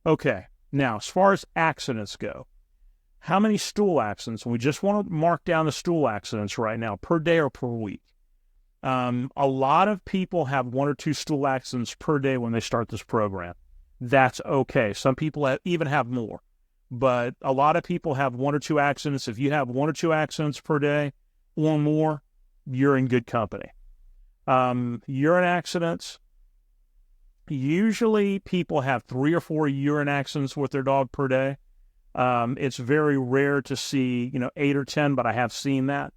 Okay. Now, as far as accidents go, how many stool accidents? We just want to mark down the stool accidents right now per day or per week. A lot of people have one or two stool accidents per day when they start this program. That's okay. Some people even have more, but a lot of people have one or two accidents. If you have one or two accidents per day or more, you're in good company. Urine accidents. Usually people have 3 or 4 urine accidents with their dog per day. It's very rare to see, 8 or 10, but I have seen that.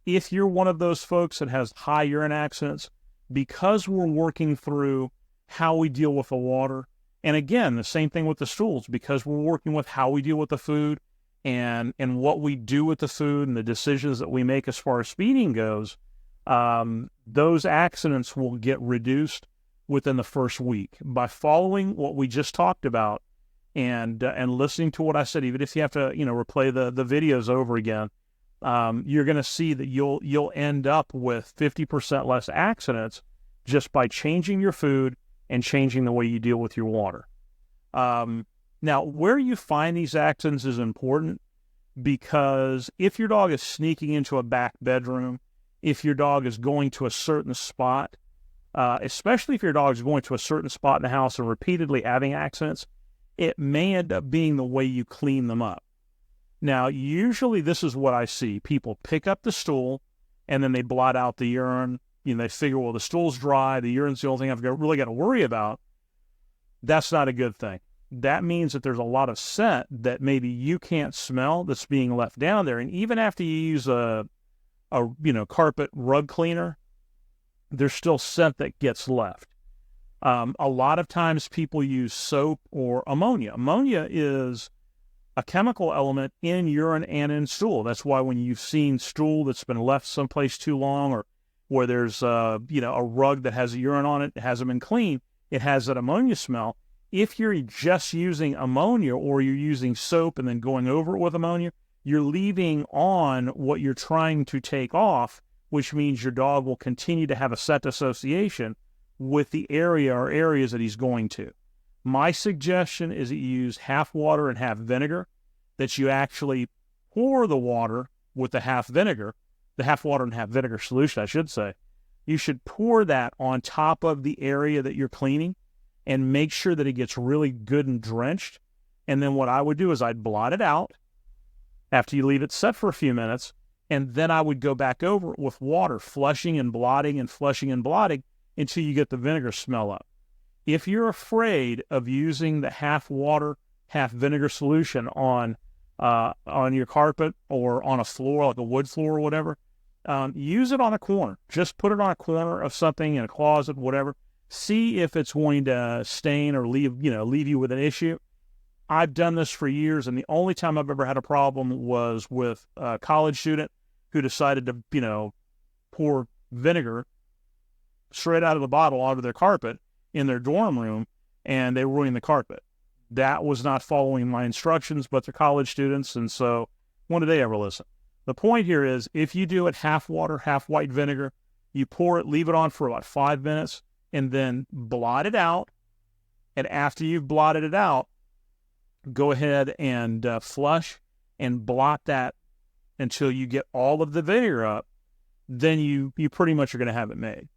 If you're one of those folks that has high urine accidents, because we're working through how we deal with the water, and again, the same thing with the stools, because we're working with how we deal with the food and what we do with the food and the decisions that we make as far as feeding goes, those accidents will get reduced within the first week by following what we just talked about and listening to what I said. Even if you have to, replay the videos over again, you're going to see that you'll end up with 50% less accidents just by changing your food and changing the way you deal with your water. Now, where you find these accidents is important, because if your dog is sneaking into a back bedroom, if your dog is going to a certain spot, especially if your dog is going to a certain spot in the house and repeatedly having accidents, it may end up being the way you clean them up. Now, usually this is what I see. People pick up the stool and then they blot out the urine. They figure, well, the stool's dry, the urine's the only thing I've really got to worry about. That's not a good thing. That means that there's a lot of scent that maybe you can't smell that's being left down there. And even after you use a carpet rug cleaner, there's still scent that gets left. A lot of times people use soap or ammonia. Ammonia is a chemical element in urine and in stool. That's why when you've seen stool that's been left someplace too long, or where there's a rug that has urine on it, it hasn't been cleaned, it has that ammonia smell. If you're just using ammonia or you're using soap and then going over it with ammonia, you're leaving on what you're trying to take off, which means your dog will continue to have a scent association with the area or areas that he's going to. My suggestion is that you use half water and half vinegar, that you actually pour the water with the half water and half vinegar solution, I should say. You should pour that on top of the area that you're cleaning and make sure that it gets really good and drenched. And then what I would do is I'd blot it out after you leave it set for a few minutes, and then I would go back over it with water, flushing and blotting and flushing and blotting until you get the vinegar smell up. If you're afraid of using the half water, half vinegar solution on your carpet or on a floor, like a wood floor or whatever, use it on a corner. Just put it on a corner of something, in a closet, whatever. See if it's going to stain or leave you with an issue. I've done this for years, and the only time I've ever had a problem was with a college student who decided to, pour vinegar straight out of the bottle onto their carpet in their dorm room, and they ruined the carpet. That was not following my instructions, but they're college students, and so when did they ever listen? The point here is, if you do it half water, half white vinegar, you pour it, leave it on for about 5 minutes, and then blot it out. And after you've blotted it out, go ahead and flush and blot that until you get all of the vinegar up. Then you pretty much are going to have it made.